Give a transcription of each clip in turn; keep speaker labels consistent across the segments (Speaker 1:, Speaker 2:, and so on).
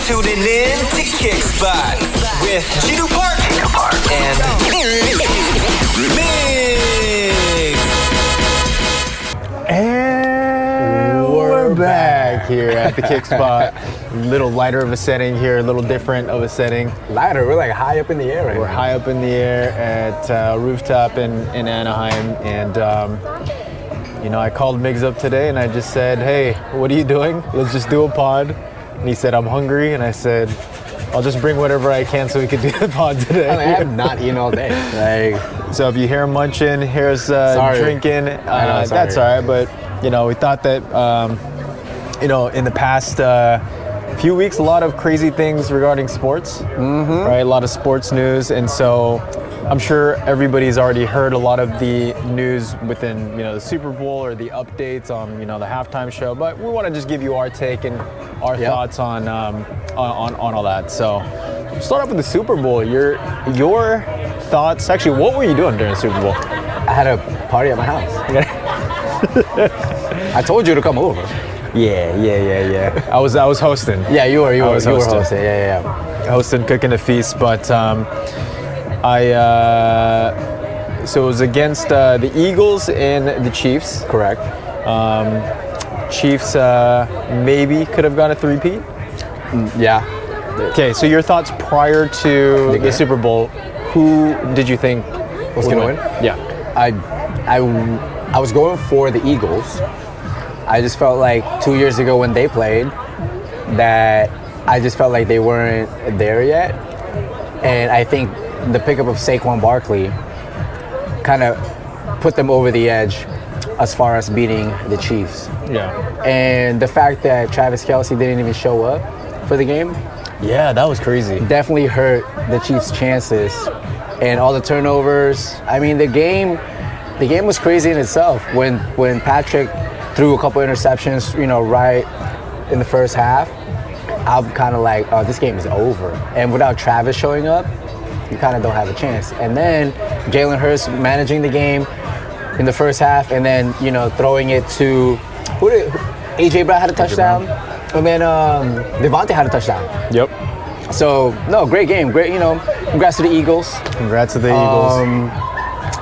Speaker 1: tuning in to Kickspot with Jinu Park and Migs.
Speaker 2: And we're back here at the Kickspot. A little lighter of a setting here, a little different of a setting.
Speaker 3: Lighter, we're like high up in the air right
Speaker 2: We're
Speaker 3: now.
Speaker 2: high up in the air at a rooftop in Anaheim, and I called Migs up today and I just said, hey, what are you doing? Let's just do a pod. And he said, I'm hungry, and I said, I'll just bring whatever I can so we can do the pod today.
Speaker 3: I have not eaten all day.
Speaker 2: So if you hear munching, here's drinking. That's all right, but we thought that in the past few weeks, a lot of crazy things regarding sports, right? A lot of sports news, and so I'm sure everybody's already heard a lot of the news within the Super Bowl or the updates on the halftime show. But we want to just give you our take and our thoughts on all that. So start off with the Super Bowl. Your thoughts. Actually, what were you doing during the Super Bowl?
Speaker 3: I had a party at my house. I told you to come over.
Speaker 2: Yeah. I was hosting.
Speaker 3: Yeah, you were hosting. Yeah.
Speaker 2: Hosting, cooking a feast, but so it was against the Eagles and the Chiefs.
Speaker 3: Correct.
Speaker 2: Chiefs maybe could have got a three-peat.
Speaker 3: Yeah.
Speaker 2: Okay, so your thoughts prior to the Super Bowl, who did you think
Speaker 3: was going to win?
Speaker 2: Yeah.
Speaker 3: I was going for the Eagles. I just felt like 2 years ago when they played that I just felt like they weren't there yet. And I think the pickup of Saquon Barkley kind of put them over the edge as far as beating the Chiefs.
Speaker 2: Yeah.
Speaker 3: And the fact that Travis Kelce didn't even show up for the game.
Speaker 2: Yeah, that was crazy.
Speaker 3: Definitely hurt the Chiefs' chances. And all the turnovers. I mean, the game was crazy in itself. When Patrick threw a couple interceptions, right in the first half, I'm kind of like, oh, this game is over. And without Travis showing up, you kind of don't have a chance. And then Jalen Hurts managing the game in the first half, and then throwing it to AJ Brown had a touchdown, and then Devontae had a touchdown.
Speaker 2: Yep.
Speaker 3: So no, great game, great. Congrats to the Eagles.
Speaker 2: Congrats to the Eagles.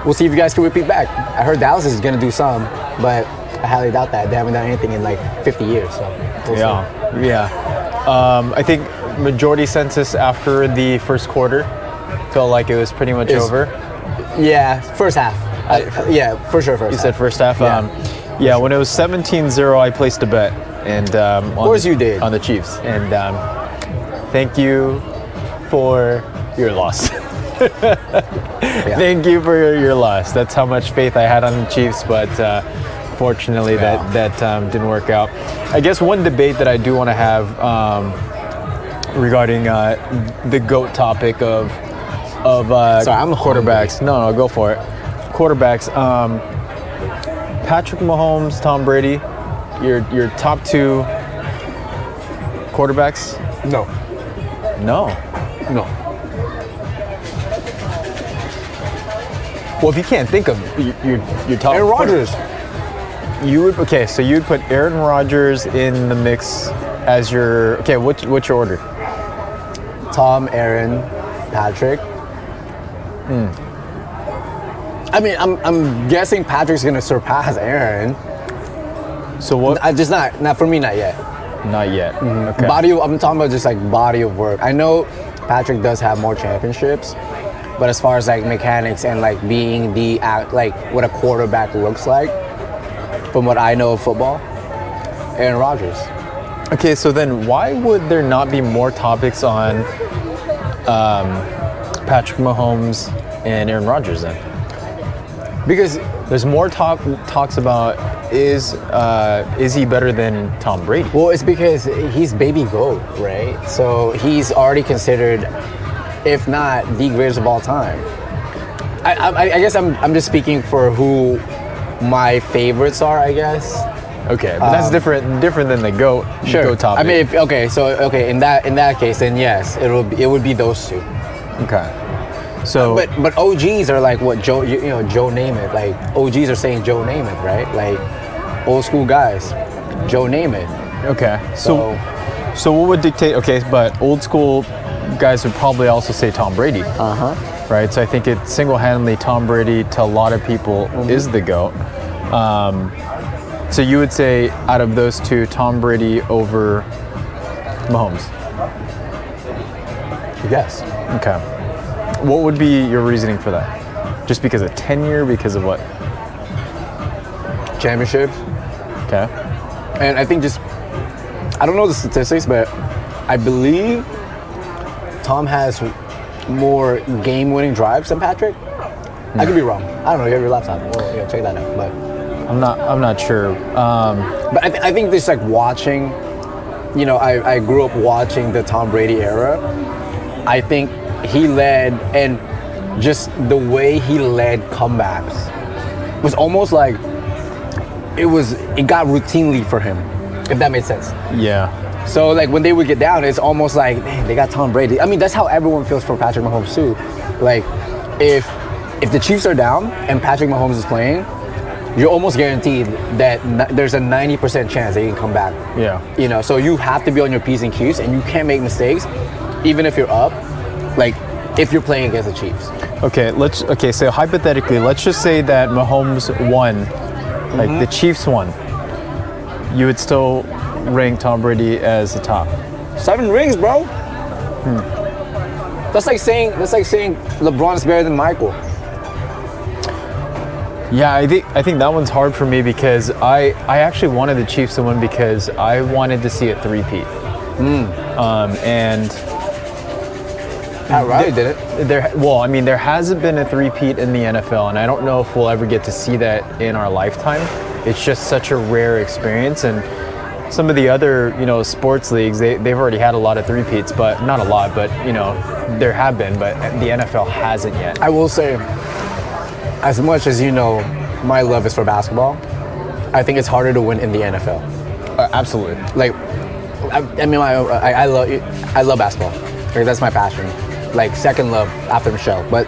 Speaker 3: We'll see if you guys can repeat back. I heard Dallas is gonna do some, but I highly doubt that. They haven't done anything in like 50 years. So we'll see.
Speaker 2: Yeah. I think majority census after the first quarter felt like it was pretty much over.
Speaker 3: Yeah, first half. Yeah, for sure. First.
Speaker 2: You said first half.
Speaker 3: Yeah,
Speaker 2: when it was 17-0, I placed a bet, and
Speaker 3: of course you did
Speaker 2: on the Chiefs. And thank you for your loss. Thank you for your loss. That's how much faith I had on the Chiefs, but fortunately that didn't work out. I guess one debate that I do want to have regarding the GOAT topic of
Speaker 3: sorry, I'm
Speaker 2: quarterbacks. No, go for it. Quarterbacks. Patrick Mahomes, Tom Brady, your top two quarterbacks?
Speaker 3: No.
Speaker 2: Well, if you can't think of your top
Speaker 3: Aaron Rodgers.
Speaker 2: So you'd put Aaron Rodgers in the mix as your what's your order?
Speaker 3: Tom, Aaron, Patrick. I mean, I'm guessing Patrick's gonna surpass Aaron.
Speaker 2: So what?
Speaker 3: Just not for me, not yet.
Speaker 2: Not yet. Okay.
Speaker 3: I'm talking about just like body of work. I know Patrick does have more championships, but as far as like mechanics and like being what a quarterback looks like, from what I know of football, Aaron Rodgers.
Speaker 2: Okay, so then why would there not be more topics on Patrick Mahomes and Aaron Rodgers then? Because there's more talks about is he better than Tom Brady?
Speaker 3: Well, it's because he's baby GOAT, right? So he's already considered, if not the greatest of all time. I guess I'm just speaking for who my favorites are, I guess.
Speaker 2: Okay, but that's different than the GOAT.
Speaker 3: Sure.
Speaker 2: GOAT topic.
Speaker 3: I mean, in that case, then yes, it would be those two.
Speaker 2: Okay. So,
Speaker 3: but OGs are like what Joe Namath. Like OGs are saying Joe Namath, right? Like old school guys, Joe Namath.
Speaker 2: Okay. So So what would dictate? Okay, but old school guys would probably also say Tom Brady. Right. So I think it single-handedly Tom Brady to a lot of people is the GOAT. So you would say out of those two, Tom Brady over Mahomes?
Speaker 3: Yes.
Speaker 2: Okay. What would be your reasoning for that? Just because of tenure? Because of what?
Speaker 3: Championships.
Speaker 2: Okay.
Speaker 3: And I think I don't know the statistics, but I believe Tom has more game-winning drives than Patrick. I could be wrong. I don't know. You have your laptop. Well, yeah, check that out. But
Speaker 2: I'm not sure.
Speaker 3: But I think just like watching, I grew up watching the Tom Brady era. I think he led, and just the way he led comebacks was almost like it got routinely for him, if that made sense.
Speaker 2: Yeah.
Speaker 3: So like when they would get down, it's almost like, man, they got Tom Brady. I mean, that's how everyone feels for Patrick Mahomes too. Like if the Chiefs are down and Patrick Mahomes is playing, you're almost guaranteed that there's a 90% chance that he can come back.
Speaker 2: Yeah.
Speaker 3: So you have to be on your P's and Q's, and you can't make mistakes, even if you're up. Like if you're playing against the Chiefs.
Speaker 2: Okay, so hypothetically, let's just say that Mahomes won, like the Chiefs won. You would still rank Tom Brady as the top.
Speaker 3: 7 rings, bro. That's like saying LeBron's better than Michael.
Speaker 2: Yeah, I think that one's hard for me because I actually wanted the Chiefs to win because I wanted to see a three-peat. And
Speaker 3: Pat Riley did it.
Speaker 2: There hasn't been a three-peat in the NFL, and I don't know if we'll ever get to see that in our lifetime. It's just such a rare experience, and some of the other, sports leagues, they've already had a lot of three-peats, but not a lot, but there have been, but the NFL hasn't yet.
Speaker 3: I will say, as much as my love is for basketball, I think it's harder to win in the NFL.
Speaker 2: Absolutely.
Speaker 3: Like, I love basketball. Like, that's my passion. Like, second love after Michelle. But,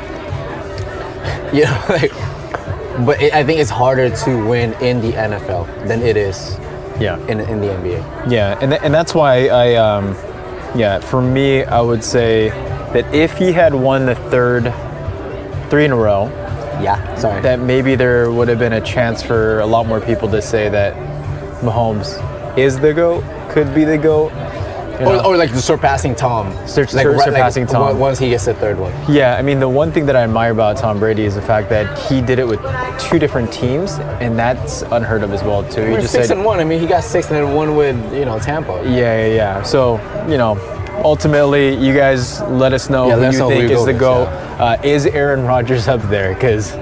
Speaker 3: I think it's harder to win in the NFL than it is in the NBA.
Speaker 2: Yeah, and that's why for me, I would say that if he had won the 3 in a row, that maybe there would have been a chance for a lot more people to say that Mahomes is the GOAT, could be the GOAT.
Speaker 3: Or like surpassing Tom.
Speaker 2: Surpassing Tom.
Speaker 3: Once he gets the third one.
Speaker 2: Yeah, I mean, the one thing that I admire about Tom Brady is the fact that he did it with 2 different teams, and that's unheard of as well, too.
Speaker 3: He just 6-1. I mean, he got 6 and then 1 with, Tampa.
Speaker 2: Yeah. So, ultimately, you guys let us know who you think is the GOAT. Yeah. Is Aaron Rodgers up there? Because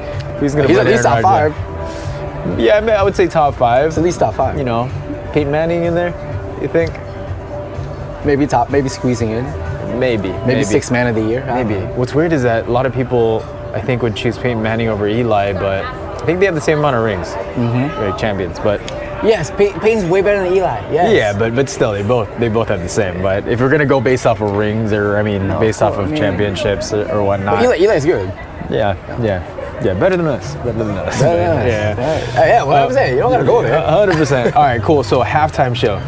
Speaker 2: he's going to put
Speaker 3: at least top 5.
Speaker 2: Yeah, I would say top 5.
Speaker 3: It's at least top 5.
Speaker 2: Peyton Manning in there, you think?
Speaker 3: Maybe squeezing in.
Speaker 2: Maybe
Speaker 3: 6th man of the year.
Speaker 2: Maybe. What's weird is that a lot of people, I think, would choose Peyton Manning over Eli, but I think they have the same amount of rings. Right, champions, but
Speaker 3: yes, Peyton's way better than Eli. Yes.
Speaker 2: Yeah, but still, they both have the same. But if we're gonna go based off of rings, or based off of championships or whatnot,
Speaker 3: but Eli's good.
Speaker 2: Yeah, better than us.
Speaker 3: Yeah, what I'm saying, you don't gotta go there.
Speaker 2: 100%. All right, cool. So halftime show.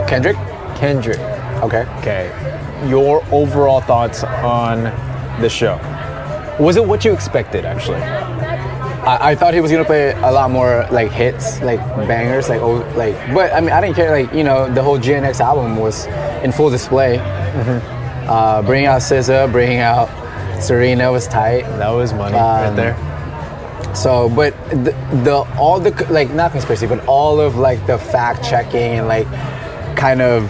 Speaker 2: Kendrick. Okay. Your overall thoughts on the show? Was it what you expected, actually?
Speaker 3: I thought he was gonna play a lot more like hits, like bangers, but I mean, I didn't care. Like, the whole GNX album was in full display. Bringing out SZA, bringing out Serena was tight.
Speaker 2: That was money right there.
Speaker 3: So, but all the not conspiracy, but all of like the fact checking and like kind of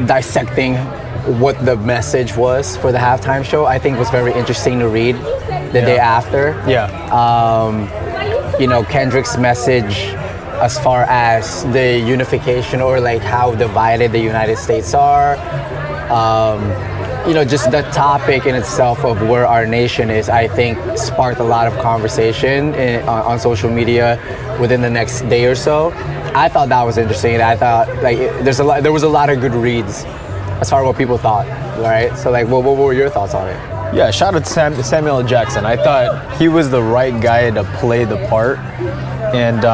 Speaker 3: dissecting what the message was for the halftime show, I think was very interesting to read the day after. Kendrick's message as far as the unification or like how divided the United States are. Just the topic in itself of where our nation is, I think sparked a lot of conversation on social media within the next day or so. I thought that was interesting. I thought there was a lot of good reads as far as what people thought, right? So what were your thoughts on it?
Speaker 2: Yeah, shout out to Samuel L. Jackson. I thought he was the right guy to play the part. And,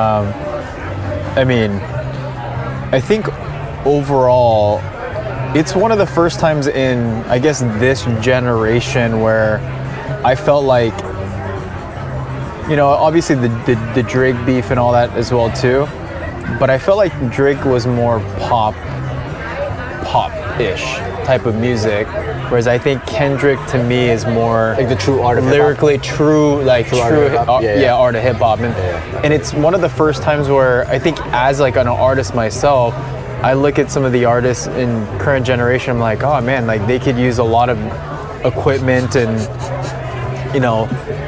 Speaker 2: I think overall, it's one of the first times in, I guess, this generation where I felt like, obviously the Drake beef and all that as well too, but I felt like Drake was more pop-ish type of music, whereas I think Kendrick to me is more
Speaker 3: like the true art of
Speaker 2: lyrically true, like true art of hip hop, and it's one of the first times where I think as like an artist myself, I look at some of the artists in current generation, I'm like, oh man, like they could use a lot of equipment and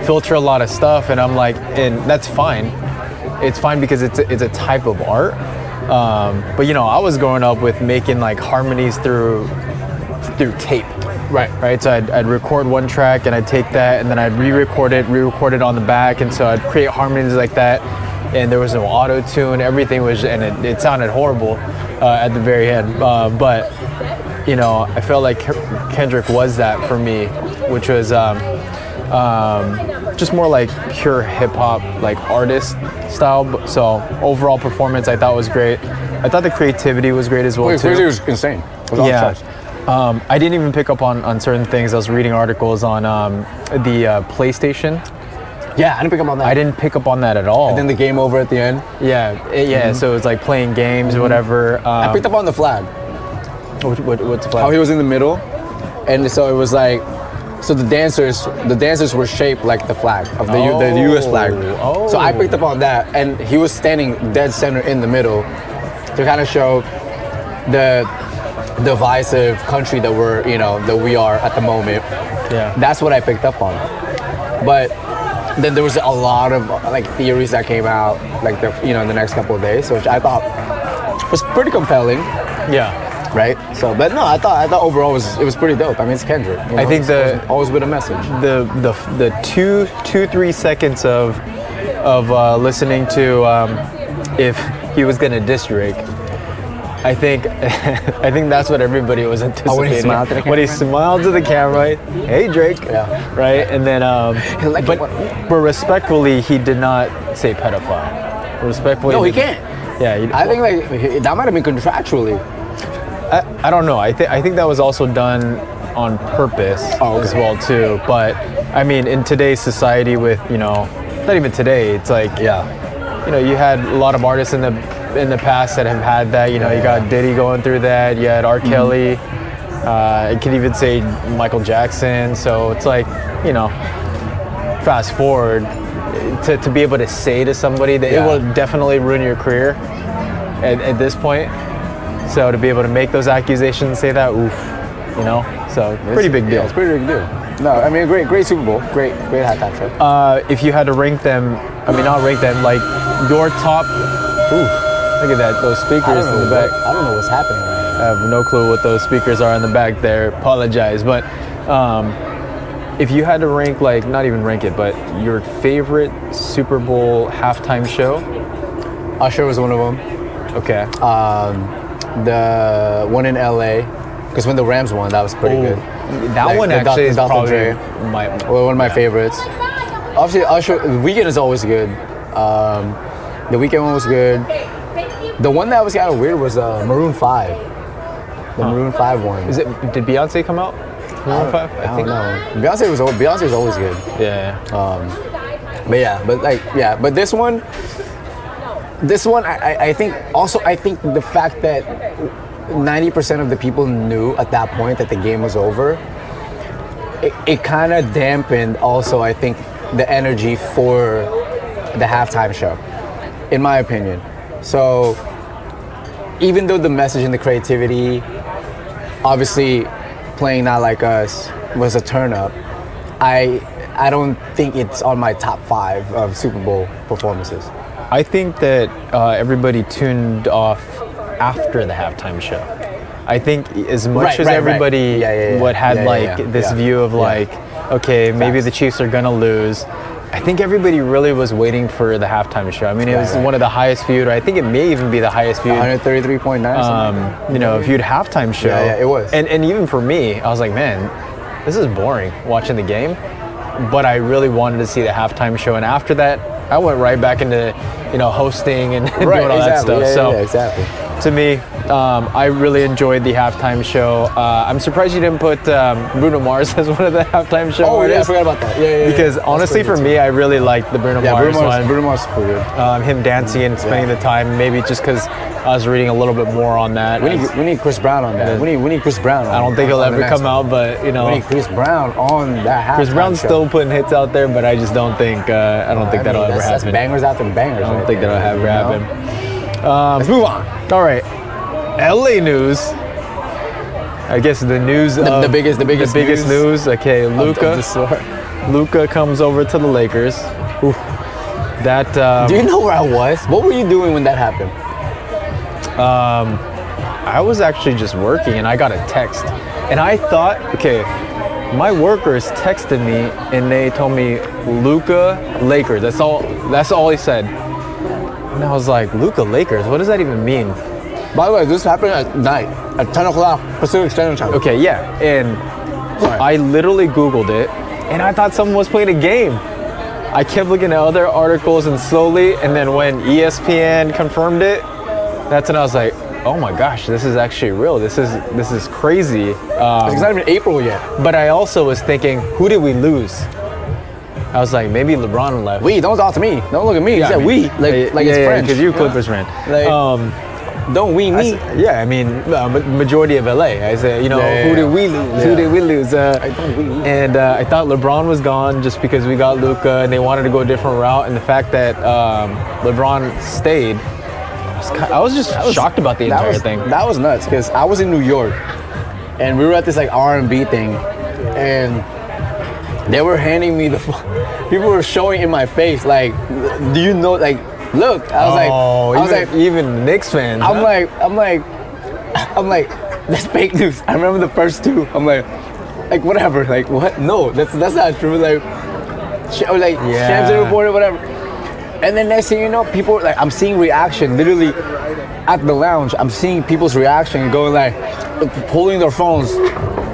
Speaker 2: filter a lot of stuff, and I'm like, and that's fine. It's fine because it's a type of art. But I was growing up with making like harmonies through tape. Right. So I'd record one track and I'd take that and then I'd re-record it on the back, and so I'd create harmonies like that. And there was no auto tune. Everything was, and it sounded horrible at the very end. But I felt like Kendrick was that for me, which was just more like pure hip hop, like artist style. So overall performance, I thought was great. I thought the creativity was great as well too.
Speaker 3: It was insane. It was
Speaker 2: I didn't even pick up on certain things. I was reading articles on the PlayStation.
Speaker 3: Yeah, I didn't pick up on that.
Speaker 2: I didn't pick up on that at all.
Speaker 3: And then the game over at the end.
Speaker 2: Yeah. So it was like playing games or whatever.
Speaker 3: I picked up on the flag.
Speaker 2: What's the flag?
Speaker 3: How he was in the middle, and so it was like, so the dancers were shaped like the flag of the U.S. flag.
Speaker 2: Oh.
Speaker 3: So I picked up on that, and he was standing dead center in the middle to kind of show the divisive country that we are at the moment.
Speaker 2: Yeah.
Speaker 3: That's what I picked up on. But then there was a lot of like theories that came out like in the next couple of days, which I thought was pretty compelling.
Speaker 2: Yeah.
Speaker 3: Right. So, but no, I thought overall it was pretty dope. I mean, it's Kendrick.
Speaker 2: I think
Speaker 3: it's always been a message.
Speaker 2: The 2-3 seconds of listening to if he was gonna diss Drake, I think that's what everybody was anticipating.
Speaker 3: When he smiled to the camera.
Speaker 2: When he smiled to the camera, hey Drake.
Speaker 3: Yeah.
Speaker 2: Right, and then but respectfully, he did not say pedophile. Respectfully.
Speaker 3: No, he can't.
Speaker 2: Yeah.
Speaker 3: I think like that might have been contractually.
Speaker 2: I don't know. I think that was also done on purpose as well too. But I mean, in today's society, with not even today, it's like you had a lot of artists in the past that have had that. You got Diddy going through that. You had R. Kelly. You could even say Michael Jackson. So it's like fast forward to be able to say to somebody that it will definitely ruin your career at this point. So to be able to make those accusations and say that, oof, so pretty big deal.
Speaker 3: Yeah, it's a pretty big deal. No, I mean, great Super Bowl, great halftime show.
Speaker 2: If you had to rank them, not rank them, like your top. Ooh, look at that, those speakers in the back.
Speaker 3: I don't know what's happening right now.
Speaker 2: I have no clue what those speakers are in the back there. Apologize, but if you had to rank, like not even rank it, but your favorite Super Bowl halftime show.
Speaker 3: Usher was one of them.
Speaker 2: Okay.
Speaker 3: The one in LA, because when the Rams won, that was pretty good.
Speaker 2: That one actually is probably
Speaker 3: one of my favorites. Obviously, Usher, The Weeknd is always good. The Weeknd one was good. The one that was kind of weird was Maroon 5. The Maroon 5 one.
Speaker 2: Did Beyonce come out? Maroon 5?
Speaker 3: I don't know. Beyonce's always good.
Speaker 2: Yeah.
Speaker 3: But this one, I think the fact that 90% of the people knew at that point that the game was over, it kind of dampened also, I think, the energy for the halftime show, in my opinion. So even though the message and the creativity, obviously playing Not Like Us was a turn up, I don't think it's on my top 5 of Super Bowl performances.
Speaker 2: I think that everybody tuned off after the halftime show. I think as much as everybody had this view of okay, maybe the Chiefs are gonna lose, I think everybody really was waiting for the halftime show. I mean, it was one of the highest viewed. I think it may even be the highest viewed.
Speaker 3: 133.9.
Speaker 2: Viewed halftime show.
Speaker 3: Yeah, it was.
Speaker 2: And even for me, I was like, man, this is boring watching the game. But I really wanted to see the halftime show, and after that, I went right back into hosting and doing all that stuff.
Speaker 3: Exactly.
Speaker 2: To me, I really enjoyed the halftime show. I'm surprised you didn't put Bruno Mars as one of the halftime show artists.
Speaker 3: Yeah, I forgot about that. Yeah.
Speaker 2: Because honestly, for me, I really liked the Bruno Mars one.
Speaker 3: Bruno Mars is pretty good.
Speaker 2: Him dancing and spending the time, maybe just because I was reading a little bit more on that.
Speaker 3: We need Chris Brown on that. We need Chris Brown on
Speaker 2: I don't think he'll ever come out, but
Speaker 3: we need Chris Brown on that halftime
Speaker 2: Chris Brown's
Speaker 3: show.
Speaker 2: still putting hits out there, but I just don't think that'll ever happen.
Speaker 3: That's bangers after bangers.
Speaker 2: I don't think that'll ever happen.
Speaker 3: Let's move on.
Speaker 2: All right, LA news. I guess the news.
Speaker 3: The biggest
Speaker 2: news. Okay, Luka comes over to the Lakers. Oof. That.
Speaker 3: Do you know where I was? What were you doing when that happened?
Speaker 2: I was actually just working, and I got a text, and I thought, okay, my workers texted me, and they told me Luka Lakers. That's all he said. And I was like, Luka Lakers? What does that even mean?
Speaker 3: By the way, this happened at night, at 10 o'clock Pacific Standard Time.
Speaker 2: Okay, yeah, and I literally Googled it, and I thought someone was playing a game. I kept looking at other articles, and slowly, and then when ESPN confirmed it, that's when I was like, oh my gosh, this is actually real. This is crazy.
Speaker 3: It's not even April yet.
Speaker 2: But I also was thinking, who did we lose? I was like, maybe LeBron left.
Speaker 3: We, don't talk to me. Don't look at me.
Speaker 2: Yeah,
Speaker 3: he said we, like it's French.
Speaker 2: Because you're a Clippers fan.
Speaker 3: Don't we, me.
Speaker 2: I mean, majority of LA. I said, who did we lose?
Speaker 3: Yeah.
Speaker 2: Who did we lose? And I thought LeBron was gone just because we got Luka, and they wanted to go a different route. And the fact that LeBron stayed, I was shocked about the entire thing.
Speaker 3: That was nuts because I was in New York, and we were at this like R&B thing, and they were handing me the phone. People were showing in my face like, do you know, like, look. I was like,
Speaker 2: even Knicks fans.
Speaker 3: I'm like, that's fake news. I remember the first two. I'm like whatever. Like what? No, that's not true. Like, Shams reported whatever. And then next thing you know, people like, I'm seeing reaction literally at the lounge. I'm seeing people's reaction going like, pulling their phones,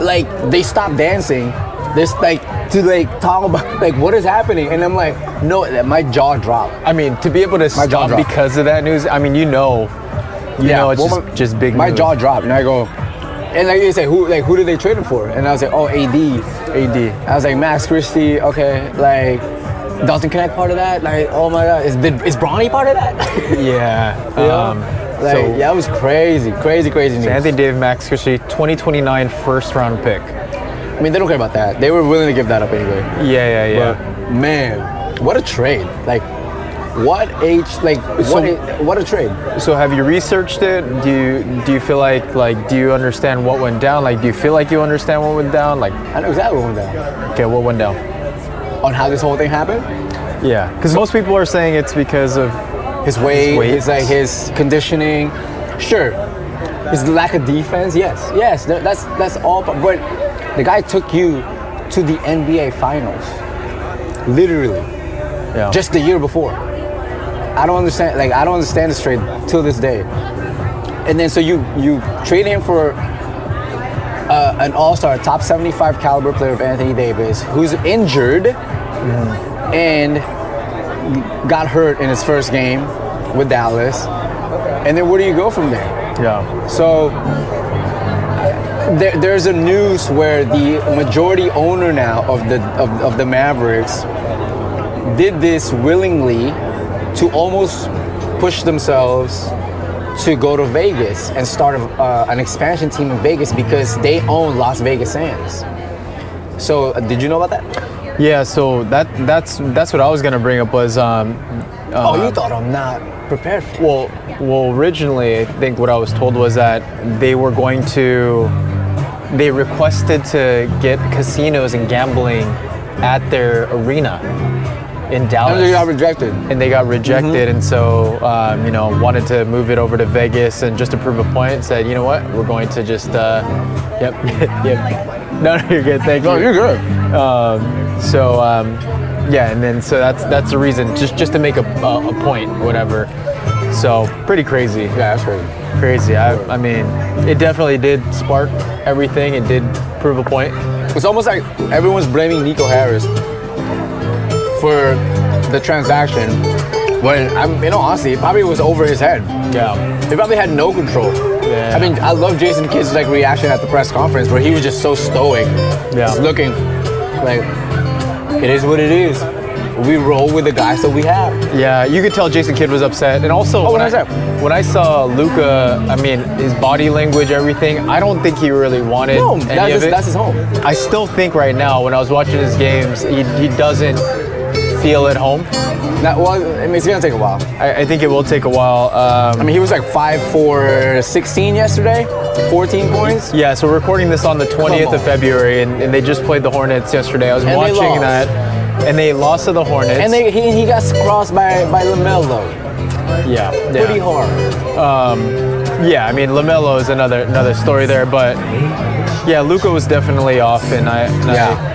Speaker 3: like they stopped dancing. This like to like talk about like what is happening, and I'm like, no, my jaw dropped.
Speaker 2: I mean, to be able to stop because of that news, I mean, it's just big.
Speaker 3: My
Speaker 2: news.
Speaker 3: jaw dropped, and I go, and like they say, who did they trade him for? And I was like, oh, AD. I was like, Max Christie, okay, like Dalton Connect part of that? Like, oh my God, is Bronny part of that?
Speaker 2: Yeah.
Speaker 3: It was crazy news.
Speaker 2: Anthony Davis, Max Christie, 2029 first round pick.
Speaker 3: I mean, they don't care about that. They were willing to give that up anyway.
Speaker 2: Yeah.
Speaker 3: But, man, what a trade. Like, what a trade.
Speaker 2: So have you researched it? Do you feel like do you understand what went down? Like, do you feel like you understand what went down? Like,
Speaker 3: I know exactly what went down.
Speaker 2: Okay, what went down?
Speaker 3: On how this whole thing happened?
Speaker 2: Yeah, because most people are saying it's because of
Speaker 3: his weight, his conditioning. Sure. His lack of defense, yes. That's all. But the guy took you to the NBA Finals, literally, just the year before. I don't understand. Like, I don't understand this trade till this day. And then so you trade him for an all-star, top 75 caliber player of Anthony Davis, who's injured and got hurt in his first game with Dallas. And then where do you go from there?
Speaker 2: Yeah.
Speaker 3: So there's a news where the majority owner now of the Mavericks did this willingly to almost push themselves to go to Vegas and start an expansion team in Vegas because they own Las Vegas Sands. So did you know about that?
Speaker 2: Yeah. So that's what I was gonna bring up was.
Speaker 3: You thought I'm not prepared for it.
Speaker 2: Well, originally I think what I was told was that they requested to get casinos and gambling at their arena in Dallas.
Speaker 3: And they got rejected.
Speaker 2: And so, wanted to move it over to Vegas, and just to prove a point, said, you know what, we're going to just, yep. No, you're good, thank you.
Speaker 3: No, you're good.
Speaker 2: And then so that's the reason, just to make a point, whatever. So pretty crazy.
Speaker 3: Yeah, that's crazy.
Speaker 2: Crazy. I mean, it definitely did spark everything. It did prove a point.
Speaker 3: It's almost like everyone's blaming Nico Harris for the transaction When honestly, it probably was over his head.
Speaker 2: Yeah.
Speaker 3: He probably had no control.
Speaker 2: Yeah.
Speaker 3: I mean, I love Jason Kidd's like reaction at the press conference where he was just so stoic, just looking like it is what it is. We roll with the guys that we have.
Speaker 2: Yeah, you could tell Jason Kidd was upset, and also when I saw Luka, I mean, his body language, everything. I don't think he really wanted any of it.
Speaker 3: That's his home.
Speaker 2: I still think right now, when I was watching his games, he doesn't feel at home.
Speaker 3: I mean, it's gonna take a while.
Speaker 2: I think it will take a while.
Speaker 3: I mean, he was like 5 for 16 yesterday, 14 points.
Speaker 2: Yeah, so we're recording this on the 20th of February, and they just played the Hornets yesterday. I was watching that, and they lost to the Hornets.
Speaker 3: And he got crossed by LaMelo.
Speaker 2: Yeah,
Speaker 3: pretty hard.
Speaker 2: Yeah, I mean, LaMelo is another story there, but yeah, Luka was definitely off, and I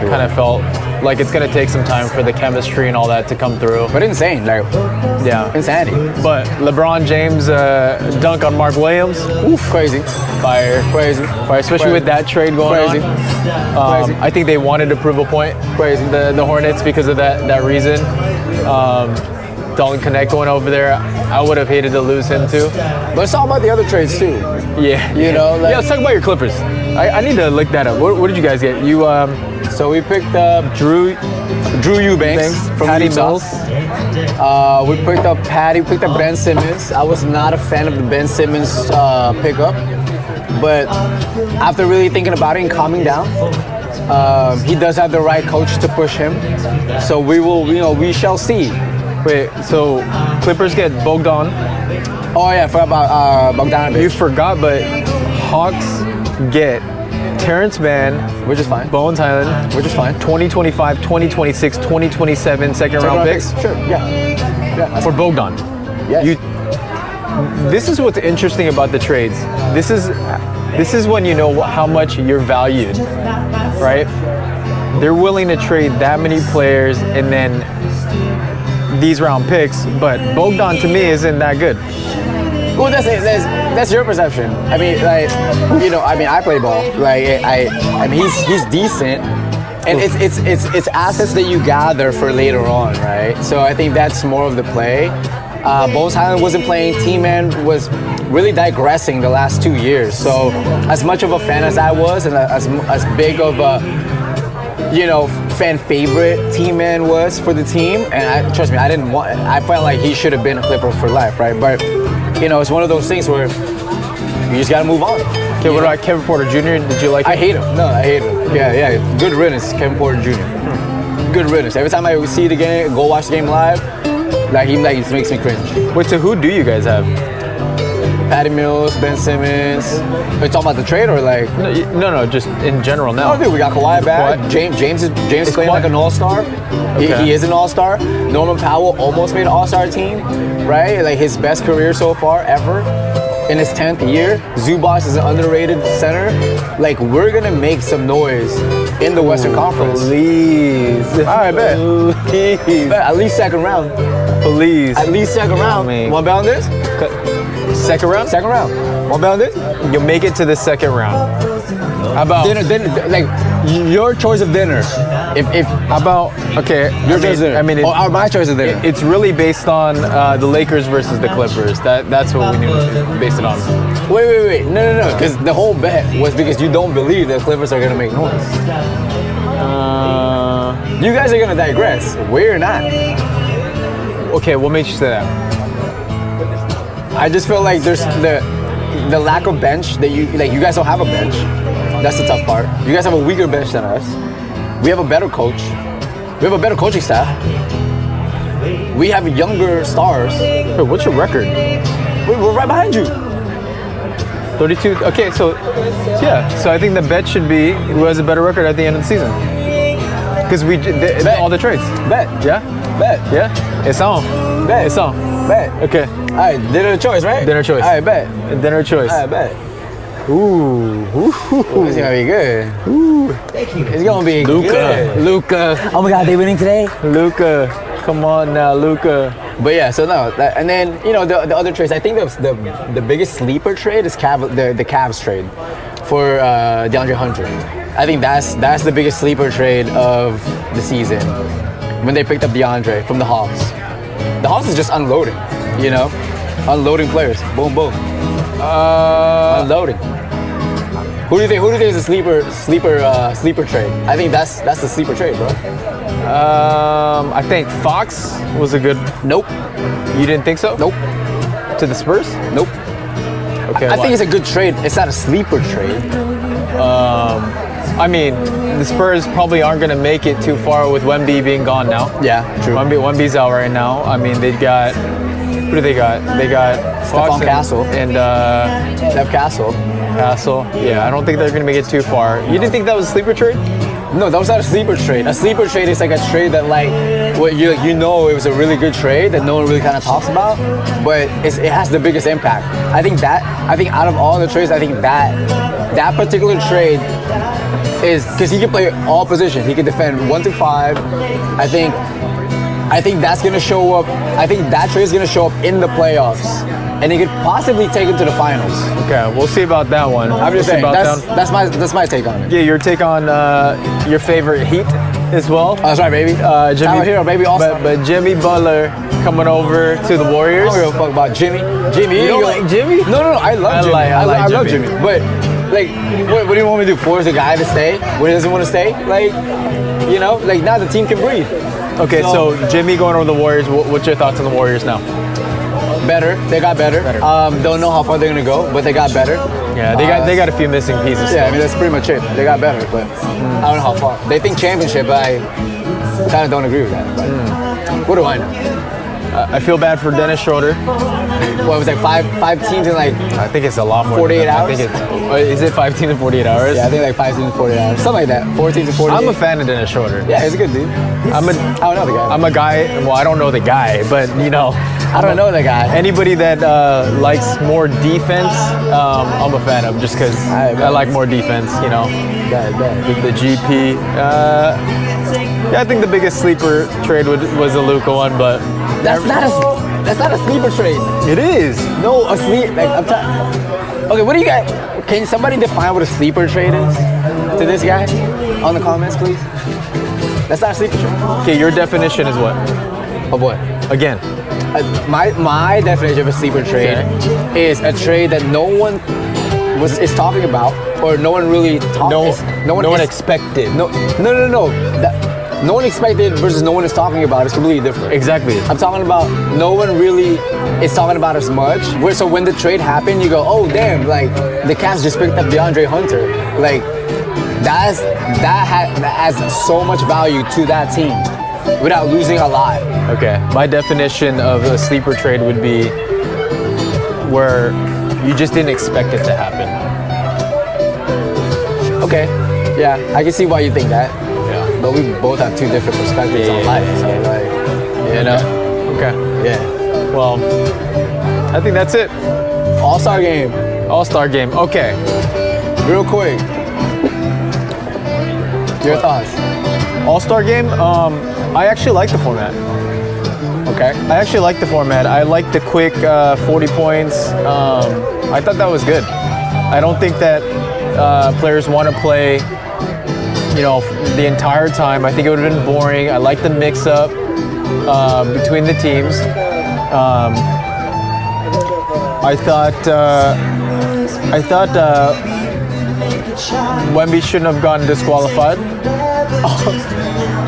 Speaker 2: kind of felt like it's gonna take some time for the chemistry and all that to come through.
Speaker 3: But insane, like insanity.
Speaker 2: But LeBron James dunk on Mark Williams,
Speaker 3: crazy,
Speaker 2: fire, especially with that trade going on. I think they wanted to prove a point, the Hornets, because of that reason. Dalton Connect going over there, I would have hated to lose him too.
Speaker 3: But let's talk about the other trades too.
Speaker 2: Yeah,
Speaker 3: let's
Speaker 2: talk about your Clippers. I need to look that up. What did you guys get?
Speaker 3: So we picked up Drew Eubanks from
Speaker 2: Patty
Speaker 3: Utah.
Speaker 2: Mills.
Speaker 3: We picked up Ben Simmons. I was not a fan of the Ben Simmons pickup, but after really thinking about it and calming down, he does have the right coach to push him. So we shall see.
Speaker 2: Wait, so Clippers get Bogdan.
Speaker 3: Oh yeah, I forgot about Bogdanovic.
Speaker 2: You forgot, but Hawks get Terrence Mann,
Speaker 3: which is fine.
Speaker 2: Bones Highland,
Speaker 3: which is fine.
Speaker 2: 2025, 2026, 2027 second round picks.
Speaker 3: Sure, yeah.
Speaker 2: For Bogdan.
Speaker 3: Yes.
Speaker 2: This is what's interesting about the trades. This is when you know how much you're valued, right? They're willing to trade that many players and then these round picks, but Bogdan to me isn't that good.
Speaker 3: Well, that's your perception. I mean, I play ball. Like, I mean, he's decent, and it's assets that you gather for later on, right? So I think that's more of the play. Bones Highland wasn't playing. T-Man was really digressing the last 2 years. So as much of a fan as I was, and as big of a fan favorite T-Man was for the team, and trust me, I felt like he should have been a Clipper for life, right? But it's one of those things where you just gotta move on.
Speaker 2: Okay, what about Kevin Porter Jr.? Did you like him?
Speaker 3: I hate him. No, I hate him. Yeah. Good riddance, Kevin Porter Jr. Good riddance. Every time I see the game, go watch the game live, he makes me cringe.
Speaker 2: Wait, so who do you guys have?
Speaker 3: Patty Mills, Ben Simmons. Are you talking about the trade or like?
Speaker 2: No, just in general now.
Speaker 3: Oh, dude, we got Kawhi back. James is playing like an all-star. Okay. He is an all-star. Norman Powell almost made an all-star team, right? Like his best career so far ever. In his 10th year, Zubac is an underrated center. Like, we're gonna make some noise in the Western Conference.
Speaker 2: Please.
Speaker 3: All right, bet.
Speaker 2: Please.
Speaker 3: At least second round.
Speaker 2: Please.
Speaker 3: At least second round. Want to bet on this?
Speaker 2: Second round?
Speaker 3: Second round. Want to bet on this?
Speaker 2: You'll make it to the second round. How about
Speaker 3: dinner? Like your choice of dinner. Your choice of dinner.
Speaker 2: I mean,
Speaker 3: or my choice of dinner.
Speaker 2: It's really based on the Lakers versus the Clippers. That's what we knew to base it on.
Speaker 3: Wait. No. Because the whole bet was because you don't believe the Clippers are gonna make noise. You guys are gonna digress. We're not.
Speaker 2: Okay, what makes you say that?
Speaker 3: I just feel like there's the lack of bench that you guys don't have a bench. That's the tough part. You guys have a weaker bench than us. We have a better coach. We have a better coaching staff. We have younger stars.
Speaker 2: Wait, what's your record?
Speaker 3: We're right behind you.
Speaker 2: 32. Okay, so I think the bet should be who has a better record at the end of the season. Because all the trades.
Speaker 3: Bet.
Speaker 2: Yeah?
Speaker 3: Bet.
Speaker 2: Yeah? It's on.
Speaker 3: Bet.
Speaker 2: It's on.
Speaker 3: Bet.
Speaker 2: Okay.
Speaker 3: All right, dinner choice, right?
Speaker 2: Dinner choice.
Speaker 3: All right, bet.
Speaker 2: Dinner choice.
Speaker 3: All right, bet.
Speaker 2: Ooh.
Speaker 3: It's gonna be good.
Speaker 2: Ooh.
Speaker 3: It's gonna be good.
Speaker 2: Luka.
Speaker 3: Oh my God, they winning today?
Speaker 2: Luka. Come on now, Luka.
Speaker 3: But yeah, so no, and then the other trades. I think the biggest sleeper trade is the Cavs trade for DeAndre Hunter. I think that's the biggest sleeper trade of the season when they picked up DeAndre from the Hawks. The Hawks is just unloading, you know? Unloading players. Boom, boom. Unloading. Who do you think is a sleeper trade? I think that's the sleeper trade, bro.
Speaker 2: I think Fox was a good.
Speaker 3: Nope.
Speaker 2: You didn't think so?
Speaker 3: Nope.
Speaker 2: To the Spurs?
Speaker 3: Nope.
Speaker 2: Okay.
Speaker 3: I think it's a good trade. It's not a sleeper trade.
Speaker 2: I mean, the Spurs probably aren't going to make it too far with Wemby being gone now.
Speaker 3: Yeah, true.
Speaker 2: Wemby's out right now. I mean, they've got. Who do they got? They got
Speaker 3: Stephon Castle
Speaker 2: and
Speaker 3: Steph Castle.
Speaker 2: Yeah, I don't think they're going to make it too far. You didn't think that was a sleeper trade?
Speaker 3: No, that was not a sleeper trade. A sleeper trade is like a trade that you know it was a really good trade that no one really kind of talks about, but it has the biggest impact. I think out of all the trades, I think that particular trade is because he can play all positions. He can defend 1 to 5. I think that's gonna show up. I think that trade is gonna show up in the playoffs, and he could possibly take him to the finals.
Speaker 2: Okay, we'll see about that one.
Speaker 3: I'm just saying that's my take on it.
Speaker 2: Yeah, your take on your favorite Heat as well.
Speaker 3: Oh, that's right, baby. Jimmy Hero, baby.
Speaker 2: But Jimmy Butler coming over to the Warriors.
Speaker 3: I don't give a fuck about Jimmy.
Speaker 2: You don't like Jimmy?
Speaker 3: No. I love Jimmy. I love Jimmy. But like, what do you want me to do? Force a guy to stay when he doesn't want to stay? Like, you know, like now the team can breathe.
Speaker 2: Okay, so Jimmy going over the Warriors. What's your thoughts on the Warriors now?
Speaker 3: Better. They got better. Don't know how far they're gonna go, but they got better.
Speaker 2: Yeah, they got a few missing pieces.
Speaker 3: Yeah, I mean that's pretty much it. They got better, but I don't know how far. They think championship, but I kind of don't agree with that. But what do I know?
Speaker 2: I feel bad for Dennis Schroeder.
Speaker 3: What was like five teams in like
Speaker 2: I think it's a lot more.
Speaker 3: 48
Speaker 2: than that.
Speaker 3: hours?
Speaker 2: I think is it 5 teams in 48 hours?
Speaker 3: Yeah, I think like 5 teams in 48 hours, something like that. 4 teams in 48.
Speaker 2: I'm a fan of Dennis Schroeder.
Speaker 3: Yeah, he's a good dude. I don't know the guy.
Speaker 2: I'm a guy. Well, I don't know the guy, but you know.
Speaker 3: I don't know the guy.
Speaker 2: Anybody that likes more defense, I'm a fan of, just because I like more defense. You know, the GP. Yeah, I think the biggest sleeper trade was a Luka one, but
Speaker 3: that's not a sleeper trade.
Speaker 2: It is.
Speaker 3: No, a sleep. Like okay, what do you guys? Can somebody define what a sleeper trade is to this guy? On the comments, please. That's not a sleeper trade.
Speaker 2: Okay, your definition is what?
Speaker 3: Of what?
Speaker 2: Again.
Speaker 3: My definition of a sleeper trade is a trade that no one is talking about, or no one really talks. No one expected. No one expected versus no one is talking about is completely different.
Speaker 2: Exactly.
Speaker 3: I'm talking about no one really is talking about as much. So when the trade happened, you go, oh damn, like the Cavs just picked up DeAndre Hunter. Like that adds so much value to that team without losing a lot.
Speaker 2: Okay, my definition of a sleeper trade would be where you just didn't expect it to happen.
Speaker 3: Okay, yeah, I can see why you think that.
Speaker 2: Yeah.
Speaker 3: But we both have 2 different perspectives on life, so like, you know.
Speaker 2: Okay.
Speaker 3: Yeah.
Speaker 2: Well, I think that's it.
Speaker 3: All-Star game.
Speaker 2: All-Star game. Okay.
Speaker 3: Real quick. Your thoughts?
Speaker 2: All-Star game. I actually like the format.
Speaker 3: Okay.
Speaker 2: I actually like the format. I like the quick 40 points. I thought that was good. I don't think that players want to play, you know, the entire time. I think it would have been boring. I like the mix-up between the teams. I thought Wemby shouldn't have gotten disqualified.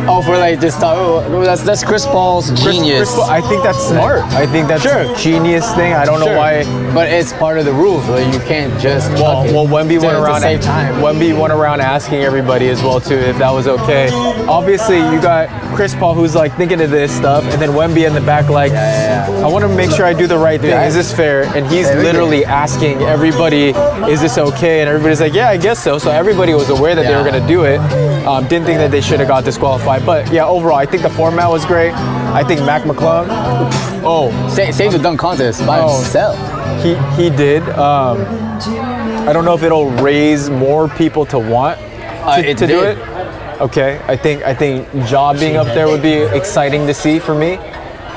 Speaker 3: Oh, for like just that's Chris Paul's genius.
Speaker 2: I think that's smart. I think that's a genius thing. I don't know why,
Speaker 3: but it's part of the rules. Like you can't just
Speaker 2: well, Wemby went around
Speaker 3: save time.
Speaker 2: Wemby went around asking everybody as well too if that was okay. Obviously, you got Chris Paul who's like thinking of this stuff, and then Wemby in the back like, I want to make sure I do the right thing. Is this fair? And he's literally asking everybody, is this okay? And everybody's like, yeah, I guess so. So everybody was aware that they were going to do it. Didn't think that they should have got disqualified. But yeah, overall, I think the format was great. I think Mac McClung,
Speaker 3: saved the dunk contest by himself.
Speaker 2: He did. I don't know if it'll raise more people to want to do it. Okay, I think Ja being up there would be exciting to see for me.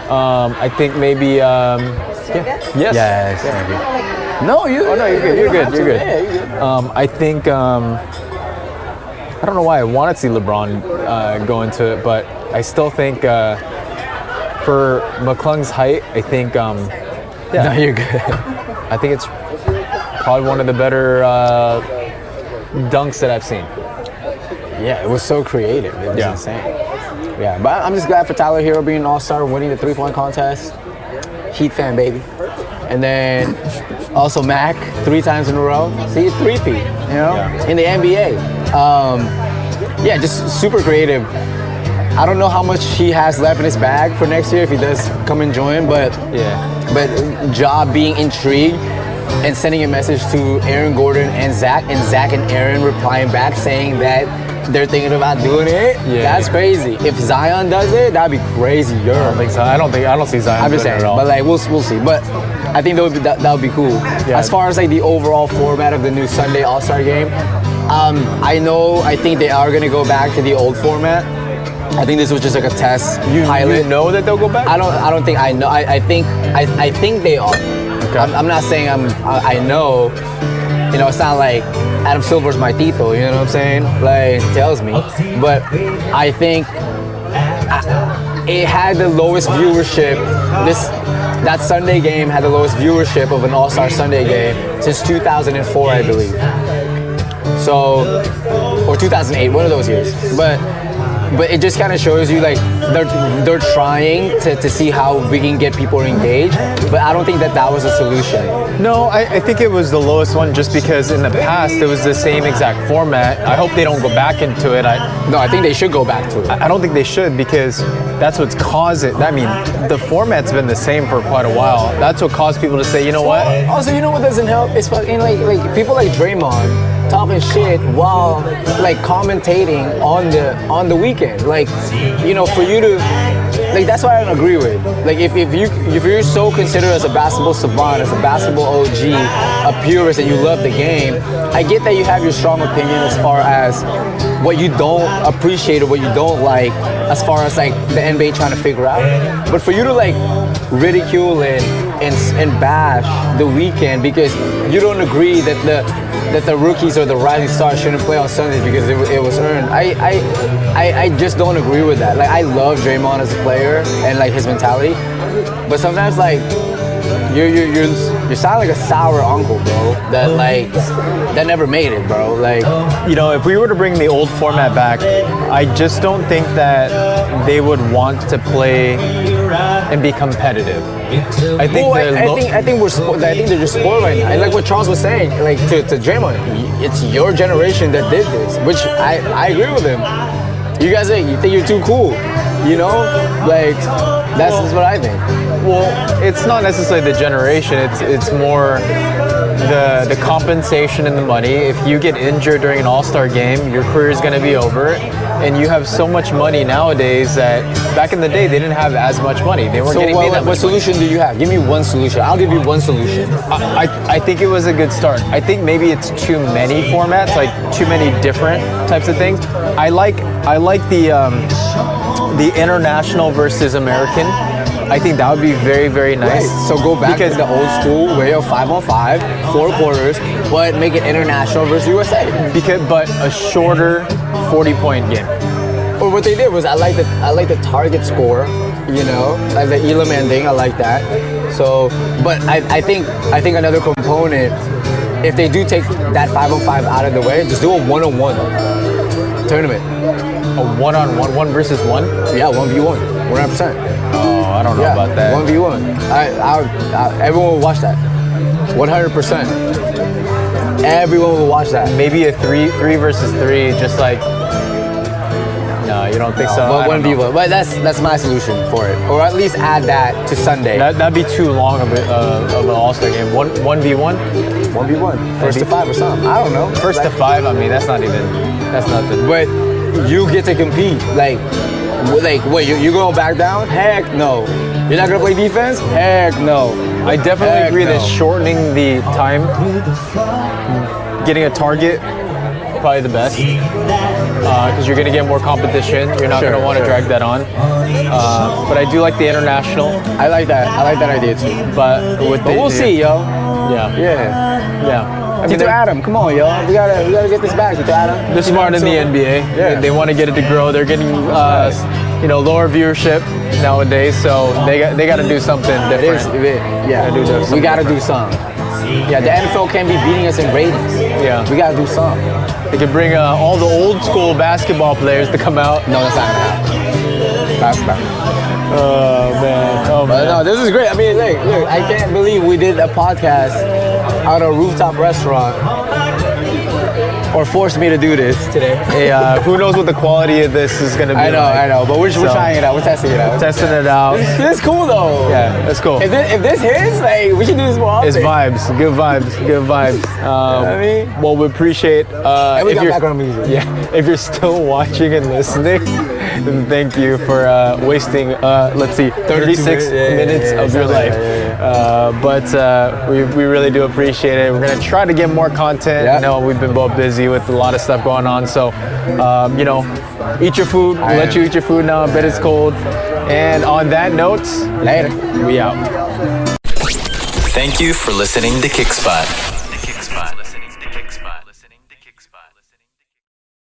Speaker 2: I think maybe yes.
Speaker 3: No, you're good.
Speaker 2: You're good.
Speaker 3: Yeah, you're good.
Speaker 2: I think I don't know why I wanted to see LeBron go into it, but I still think For McClung's height, I think.
Speaker 3: No, you're good.
Speaker 2: I think it's probably one of the better dunks that I've seen.
Speaker 3: Yeah, it was so creative. It was insane. Yeah, but I'm just glad for Tyler Hero being an all-star, winning the three-point contest. Heat fan, baby. And then also Mac, 3 times in a row. See, three-peat, in the NBA. Yeah, just super creative. I don't know how much he has left in his bag for next year if he does come and join, but Ja being intrigued and sending a message to Aaron Gordon and Zach and Aaron replying back saying that they're thinking about doing it. Yeah. That's crazy. If Zion does it, that'd be crazy.
Speaker 2: I don't think so. I don't see Zion.
Speaker 3: I'm just saying,
Speaker 2: at all.
Speaker 3: But like we'll see. But I think that would be cool. Yeah. As far as like the overall format of the new Sunday All-Star game, I think they are gonna go back to the old format. I think this was just like a test pilot.
Speaker 2: You know that they'll go back?
Speaker 3: I don't think I know. I think they are. Okay. I'm not saying I know. It's not like Adam Silver's my tito, you know what I'm saying? Like, tells me. But I think it had the lowest viewership. That Sunday game had the lowest viewership of an All-Star Sunday game since 2004, I believe. So, or 2008, one of those years. But it just kind of shows you like they're trying to see how we can get people engaged, but I don't think that was a solution.
Speaker 2: No, I think it was the lowest one just because in the past it was the same exact format. I hope they don't go back into it.
Speaker 3: No, I think they should go back to it.
Speaker 2: I don't think they should because that's what's caused it. I mean, the format's been the same for quite a while. That's what caused people to say, you know what?
Speaker 3: Also, you know what doesn't help? It's fucking like people like Draymond talking shit while like commentating on the weekend. Like, for you to like, that's what I don't agree with. Like, if you're so considered as a basketball savant, as a basketball OG, a purist, and you love the game, I get that you have your strong opinion as far as what you don't appreciate or what you don't like, as far as like the NBA trying to figure out. But for you to like ridicule and bash the weekend because you don't agree that the rookies or the rising stars shouldn't play on Sundays because it was earned. I just don't agree with that. Like, I love Draymond as a player and like his mentality, but sometimes like you sound like a sour uncle, bro. That never made it, bro. Like,
Speaker 2: if we were to bring the old format back, I just don't think that they would want to play and be competitive. I think they're just spoiled right now. And like what Charles was saying, like to Draymond, it's your generation that did this, which I agree with him. You guys you think you're too cool, like that's just what I think. Well, it's not necessarily the generation. It's more the compensation and the money. If you get injured during an All-Star game, your career is going to be over. And you have so much money nowadays that back in the day they didn't have as much money. They weren't getting paid that much.
Speaker 3: What solution do you have? Give me one solution. I'll give you one solution.
Speaker 2: I think it was a good start. I think maybe it's too many formats, like too many different types of things. I like the international versus American. I think that would be very, very nice.
Speaker 3: Right. So go back to the old school way of 5-on-5, 4 quarters, but make it international versus USA.
Speaker 2: But a shorter 40-point game.
Speaker 3: Or what they did was I like the target score, like the Elam ending. I like that. So, but I think another component, if they do take that 5-on-5 out of the way, just do a 1-on-1 tournament.
Speaker 2: A 1-on-1, 1 versus 1?
Speaker 3: Yeah, 1v1, 100%.
Speaker 2: Oh, I don't know about that.
Speaker 3: 1v1. Everyone will watch that. 100%. Everyone will watch that.
Speaker 2: Maybe a 3 versus 3, just like. No, you don't think so?
Speaker 3: But 1v1. But that's my solution for it. Or at least add that to Sunday.
Speaker 2: That'd be too long of an All-Star game. 1v1?
Speaker 3: 1v1. First to 5 or something. I don't know.
Speaker 2: First to 5. I mean, that's nothing.
Speaker 3: But you get to compete. Like wait, you going back down? Heck no. You're not gonna play defense? Heck no.
Speaker 2: I definitely agree that shortening the time, getting a target, probably the best, because you're gonna get more competition. You're not gonna want to drag that on. But I do like the international.
Speaker 3: I like that idea too.
Speaker 2: But
Speaker 3: we'll see, yo.
Speaker 2: Yeah.
Speaker 3: Tito Adam, come on, yo. We gotta get this back, Tito Adam.
Speaker 2: They're smart in the NBA. Yeah. They want to get it to grow. They're getting, lower viewership nowadays, so they got to do something different.
Speaker 3: We got to do something. Yeah, the NFL can't be beating us in ratings.
Speaker 2: Yeah,
Speaker 3: we got to do something.
Speaker 2: They could bring all the old school basketball players to come out.
Speaker 3: No, that's not gonna happen. That's not.
Speaker 2: Oh man.
Speaker 3: No, this is great. I mean, look, I can't believe we did a podcast out of a rooftop restaurant. Or forced me to do this today.
Speaker 2: Hey, who knows what the quality of this is gonna be?
Speaker 3: I know, but we're trying it out. We're testing it out.
Speaker 2: Testing it out.
Speaker 3: This is cool though.
Speaker 2: Yeah, that's cool.
Speaker 3: If this hits, we should do this more often.
Speaker 2: It's vibes, good vibes.
Speaker 3: You know what I mean?
Speaker 2: Well, we appreciate
Speaker 3: and we got background music.
Speaker 2: Yeah, if you're still watching and listening, then thank you for wasting 36 minutes of your life. But we really do appreciate it. We're gonna try to get more content. I know we've been both busy with a lot of stuff going on, so eat your food. We'll let you eat your food now. I bet it's cold. And on that note,
Speaker 3: later.
Speaker 2: We out.
Speaker 1: Thank you for listening to Kickspot.